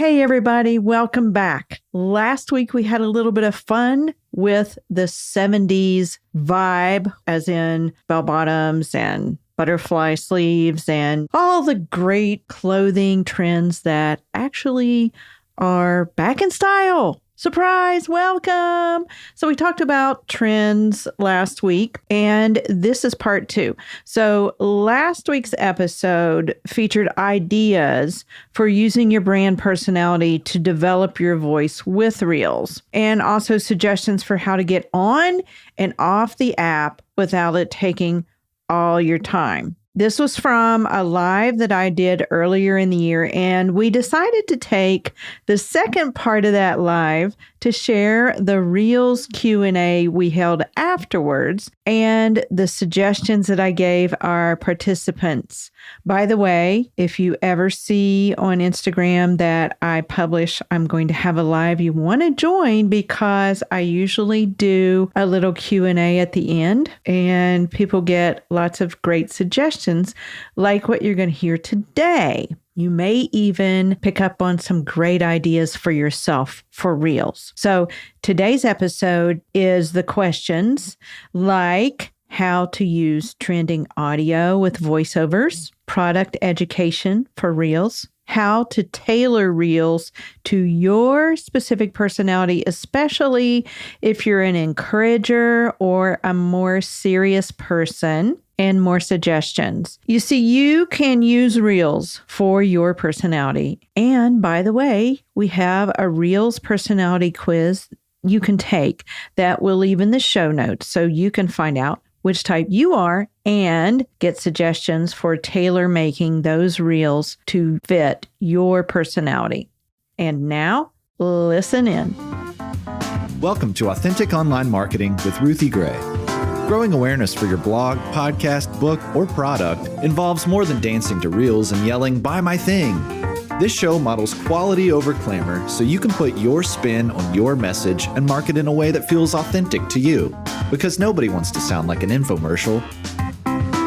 Hey, everybody, welcome back. Last week, we had a little bit of fun with the 70s vibe, as in bell bottoms and butterfly sleeves and all the great clothing trends that actually are back in style. Surprise, welcome. So we talked about trends last week, and this is part 2. So last week's episode featured ideas for using your brand personality to develop your voice with Reels, and also suggestions for how to get on and off the app without it taking all your time. This was from a live that I did earlier in the year, and we decided to take the second part of that live to share the Reels Q&A we held afterwards and the suggestions that I gave our participants. By the way, if you ever see on Instagram that I publish, I'm going to have a live you want to join, because I usually do a little Q&A at the end and people get lots of great suggestions like what you're going to hear today. You may even pick up on some great ideas for yourself for Reels. So today's episode is the questions like how to use trending audio with voiceovers, product education for Reels, how to tailor Reels to your specific personality, especially if you're an encourager or a more serious person, and more suggestions. You see, you can use Reels for your personality. And by the way, we have a Reels personality quiz you can take that we'll leave in the show notes so you can find out which type you are and get suggestions for tailor making those Reels to fit your personality. And now, listen in. Welcome to Authentic Online Marketing with Ruthie Gray. Growing awareness for your blog, podcast, book, or product involves more than dancing to Reels and yelling, "Buy my thing." This show models quality over clamor so you can put your spin on your message and market in a way that feels authentic to you, because nobody wants to sound like an infomercial.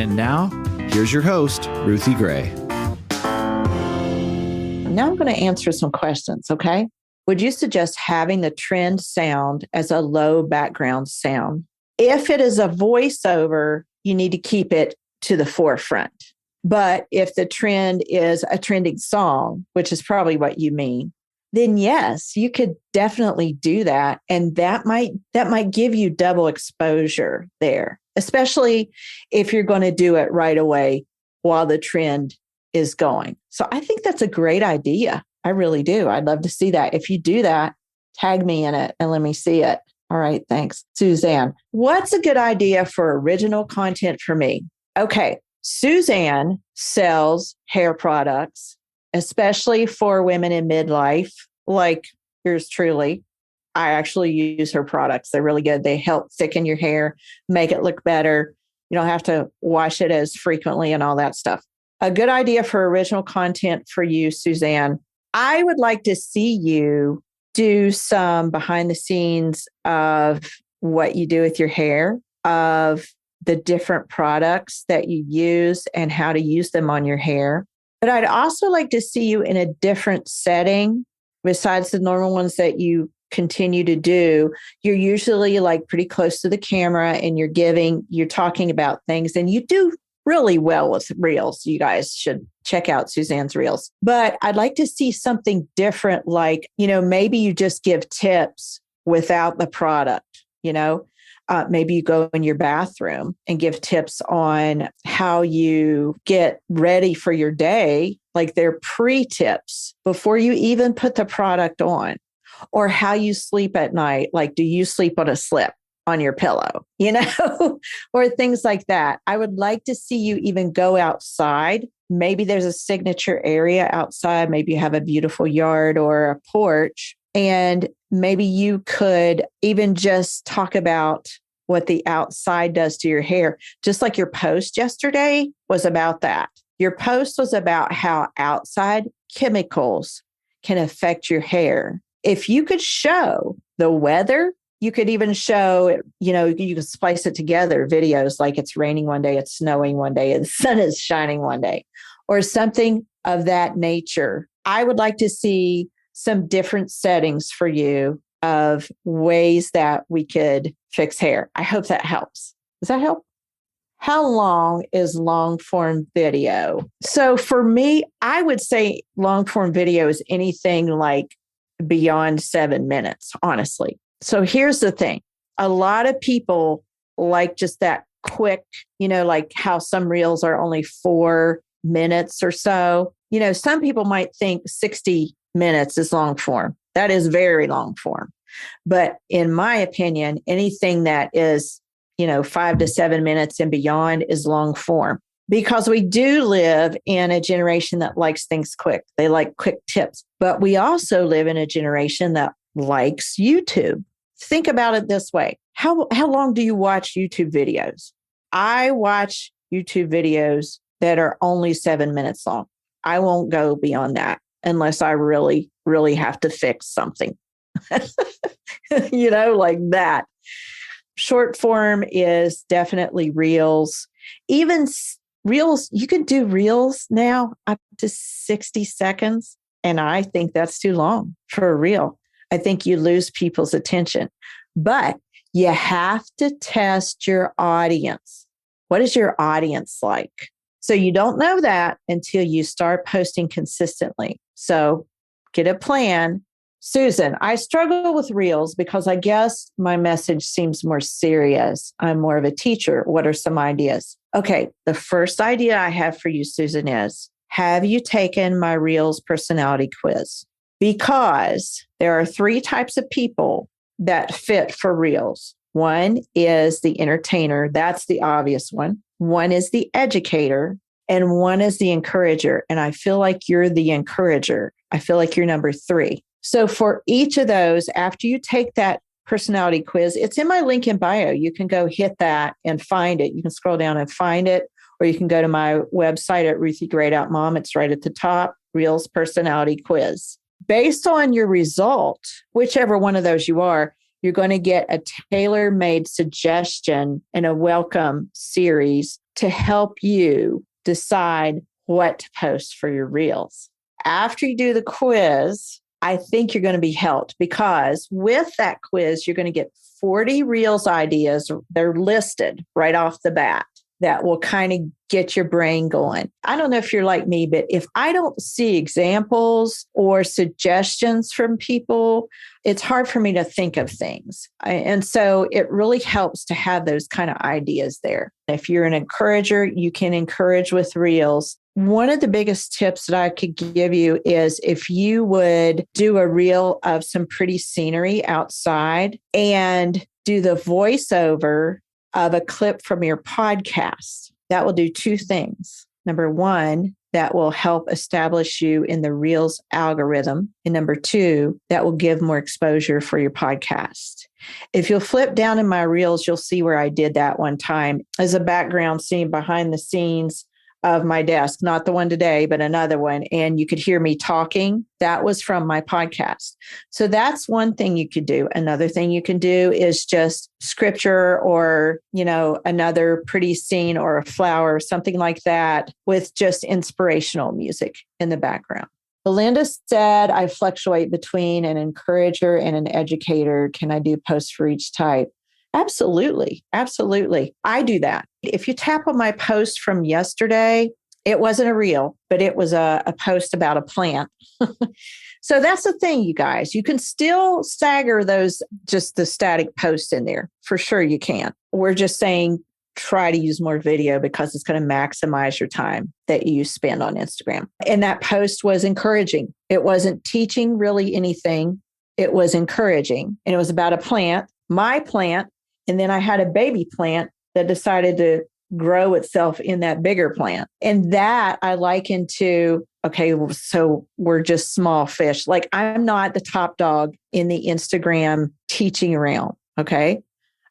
And now, here's your host, Ruthie Gray. Now I'm going to answer some questions, okay? Would you suggest having the trend sound as a low background sound? If it is a voiceover, you need to keep it to the forefront. But if the trend is a trending song, which is probably what you mean, then yes, you could definitely do that. And that might give you double exposure there, especially if you're going to do it right away while the trend is going. So I think that's a great idea. I really do. I'd love to see that. If you do that, tag me in it and let me see it. All right, thanks. Suzanne, what's a good idea for original content for me? Okay, Suzanne sells hair products, especially for women in midlife, like yours truly. I actually use her products. They're really good. They help thicken your hair, make it look better. You don't have to wash it as frequently and all that stuff. A good idea for original content for you, Suzanne. I would like to see you do some behind the scenes of what you do with your hair, of the different products that you use and how to use them on your hair. But I'd also like to see you in a different setting besides the normal ones that you continue to do. You're usually like pretty close to the camera and you're talking about things, and you do really well with Reels. You guys should check out Suzanne's Reels. But I'd like to see something different, like, maybe you just give tips without the product, maybe you go in your bathroom and give tips on how you get ready for your day, like they're pre-tips before you even put the product on, or how you sleep at night. Like, do you sleep on a slip on your pillow, or things like that. I would like to see you even go outside. Maybe there's a signature area outside. Maybe you have a beautiful yard or a porch, and maybe you could even just talk about what the outside does to your hair. Just like your post yesterday was about that. Your post was about how outside chemicals can affect your hair. If you could show the weather, you could even show, you can splice it together, videos like it's raining one day, it's snowing one day, and the sun is shining one day, or something of that nature. I would like to see some different settings for you of ways that we could fix hair. I hope that helps. Does that help? How long is long form video? So for me, I would say long form video is anything like beyond 7 minutes, honestly. So here's the thing. A lot of people like just that quick, like how some reels are only 4 minutes or so. Some people might think 60 minutes is long form. That is very long form. But in my opinion, anything that is, 5 to 7 minutes and beyond is long form, because we do live in a generation that likes things quick. They like quick tips, but we also live in a generation that likes YouTube. Think about it this way. How long do you watch YouTube videos? I watch YouTube videos that are only 7 minutes long. I won't go beyond that unless I really, really have to fix something, like that. Short form is definitely reels. Even reels, you can do reels now up to 60 seconds. And I think that's too long for a reel. I think you lose people's attention. But you have to test your audience. What is your audience like? So you don't know that until you start posting consistently. So get a plan. Susan, I struggle with reels because I guess my message seems more serious. I'm more of a teacher. What are some ideas? Okay, the first idea I have for you, Susan, is have you taken my reels personality quiz? Because there are 3 types of people that fit for reels. One is the entertainer. That's the obvious one. One is the educator, and one is the encourager. And I feel like you're the encourager. I feel like you're number 3. So for each of those, after you take that personality quiz, it's in my link in bio. You can go hit that and find it. You can scroll down and find it, or you can go to my website at RuthieGray.mom. It's right at the top, Reels Personality Quiz. Based on your result, whichever one of those you are, you're going to get a tailor-made suggestion and a welcome series to help you decide what to post for your reels. After you do the quiz, I think you're going to be helped, because with that quiz, you're going to get 40 reels ideas. They're listed right off the bat that will kind of get your brain going. I don't know if you're like me, but if I don't see examples or suggestions from people, it's hard for me to think of things. And so it really helps to have those kind of ideas there. If you're an encourager, you can encourage with reels. One of the biggest tips that I could give you is if you would do a reel of some pretty scenery outside and do the voiceover of a clip from your podcast. That will do 2 things. Number 1, that will help establish you in the Reels algorithm. And number 2, that will give more exposure for your podcast. If you'll flip down in my Reels, you'll see where I did that one time as a background scene behind the scenes of my desk, not the one today, but another one. And you could hear me talking. That was from my podcast. So that's one thing you could do. Another thing you can do is just scripture or, another pretty scene or a flower, something like that, with just inspirational music in the background. Belinda said, I fluctuate between an encourager and an educator. Can I do posts for each type? Absolutely. Absolutely. I do that. If you tap on my post from yesterday, it wasn't a reel, but it was a post about a plant. So that's the thing, you guys. You can still stagger those, just the static posts in there. For sure you can. We're just saying try to use more video because it's going to maximize your time that you spend on Instagram. And that post was encouraging. It wasn't teaching really anything. It was encouraging. And it was about a plant, my plant. And then I had a baby plant that decided to grow itself in that bigger plant. And that I liken to, okay, so we're just small fish. Like I'm not the top dog in the Instagram teaching realm. Okay.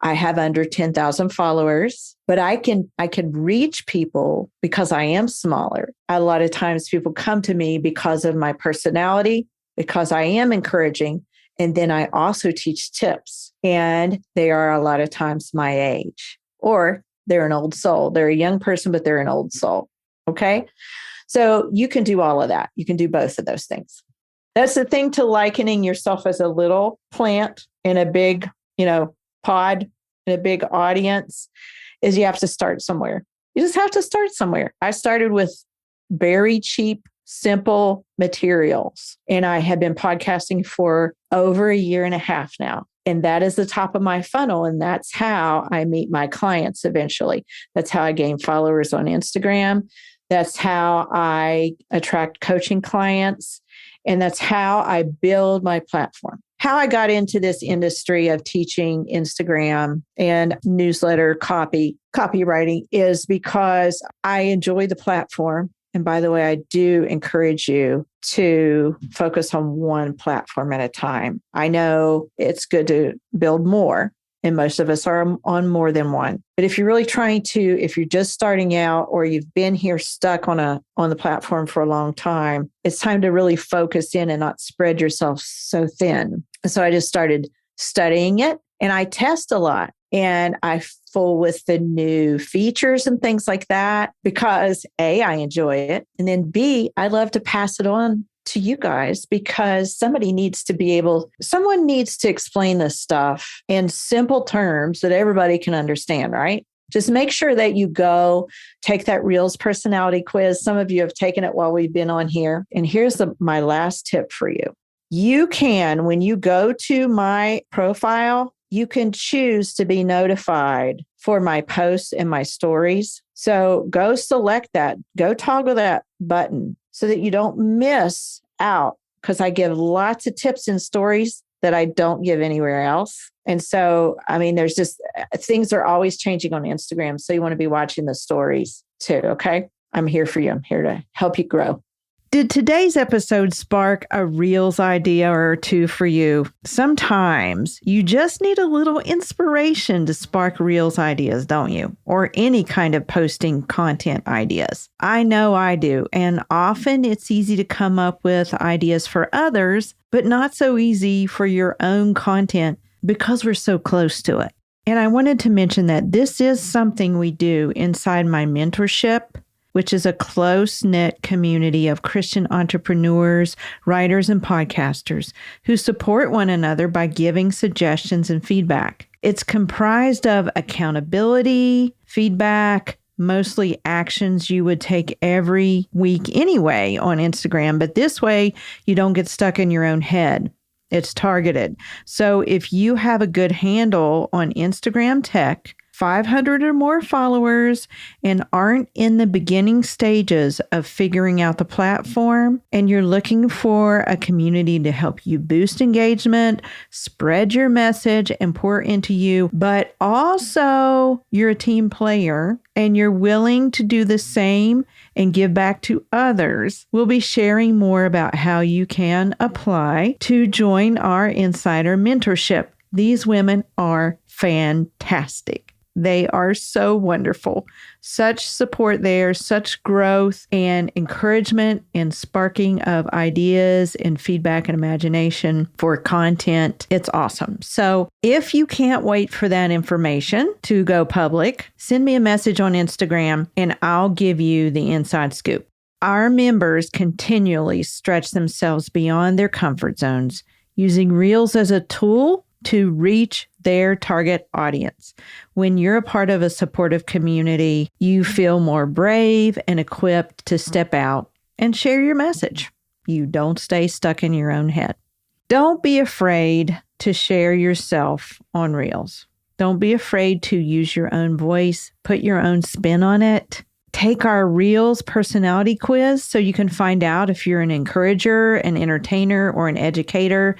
I have under 10,000 followers, but I can reach people because I am smaller. A lot of times people come to me because of my personality, because I am encouraging. And then I also teach tips, and they are a lot of times my age, or they're an old soul. They're a young person, but they're an old soul. Okay. So you can do all of that. You can do both of those things. That's the thing to likening yourself as a little plant in a big, pod, in a big audience, is you have to start somewhere. You just have to start somewhere. I started with very cheap, simple materials, and I have been podcasting for over a year and a half now. And that is the top of my funnel. And that's how I meet my clients eventually. That's how I gain followers on Instagram. That's how I attract coaching clients. And that's how I build my platform. How I got into this industry of teaching Instagram and newsletter copywriting is because I enjoy the platform. And by the way, I do encourage you to focus on one platform at a time. I know it's good to build more, and most of us are on more than one. But if you're really if you're just starting out or you've been here stuck on the platform for a long time, it's time to really focus in and not spread yourself so thin. And so I just started studying it, and I test a lot. And I fool with the new features and things like that because A, I enjoy it. And then B, I love to pass it on to you guys because someone needs to explain this stuff in simple terms that everybody can understand, right? Just make sure that you go take that Reels personality quiz. Some of you have taken it while we've been on here. And here's my last tip for you. You can, when you go to my profile, you can choose to be notified for my posts and my stories. So go select that, go toggle that button so that you don't miss out, because I give lots of tips and stories that I don't give anywhere else. And so, there's just things are always changing on Instagram. So you want to be watching the stories too. Okay. I'm here for you. I'm here to help you grow. Did today's episode spark a Reels idea or two for you? Sometimes you just need a little inspiration to spark Reels ideas, don't you? Or any kind of posting content ideas. I know I do. And often it's easy to come up with ideas for others, but not so easy for your own content because we're so close to it. And I wanted to mention that this is something we do inside my mentorship, which is a close-knit community of Christian entrepreneurs, writers, and podcasters who support one another by giving suggestions and feedback. It's comprised of accountability, feedback, mostly actions you would take every week anyway on Instagram, but this way you don't get stuck in your own head. It's targeted. So if you have a good handle on Instagram tech, 500 or more followers, and aren't in the beginning stages of figuring out the platform, and you're looking for a community to help you boost engagement, spread your message, and pour into you, but also you're a team player and you're willing to do the same and give back to others, we'll be sharing more about how you can apply to join our insider mentorship. These women are fantastic. They are so wonderful. Such support there, such growth and encouragement and sparking of ideas and feedback and imagination for content. It's awesome. So if you can't wait for that information to go public, send me a message on Instagram and I'll give you the inside scoop. Our members continually stretch themselves beyond their comfort zones, using Reels as a tool to reach their target audience. When you're a part of a supportive community, you feel more brave and equipped to step out and share your message. You don't stay stuck in your own head. Don't be afraid to share yourself on Reels. Don't be afraid to use your own voice, put your own spin on it. Take our Reels personality quiz so you can find out if you're an encourager, an entertainer, or an educator.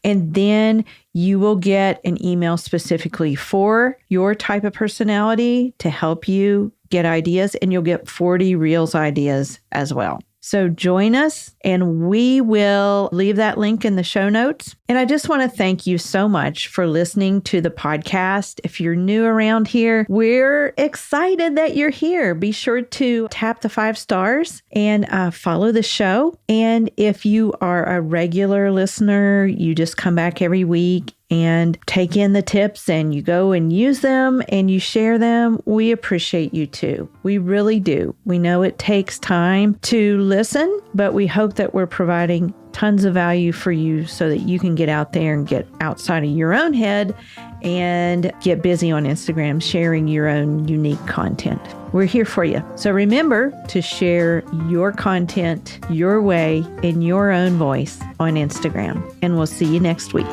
And then you will get an email specifically for your type of personality to help you get ideas, and you'll get 40 Reels ideas as well. So join us, and we will leave that link in the show notes. And I just want to thank you so much for listening to the podcast. If you're new around here, we're excited that you're here. Be sure to tap the 5 stars and follow the show. And if you are a regular listener, you just come back every week and take in the tips and you go and use them and you share them, we appreciate you too. We really do. We know it takes time to listen, but we hope that we're providing tons of value for you so that you can get out there and get outside of your own head and get busy on Instagram sharing your own unique content. We're here for you. So remember to share your content your way in your own voice on Instagram. And we'll see you next week.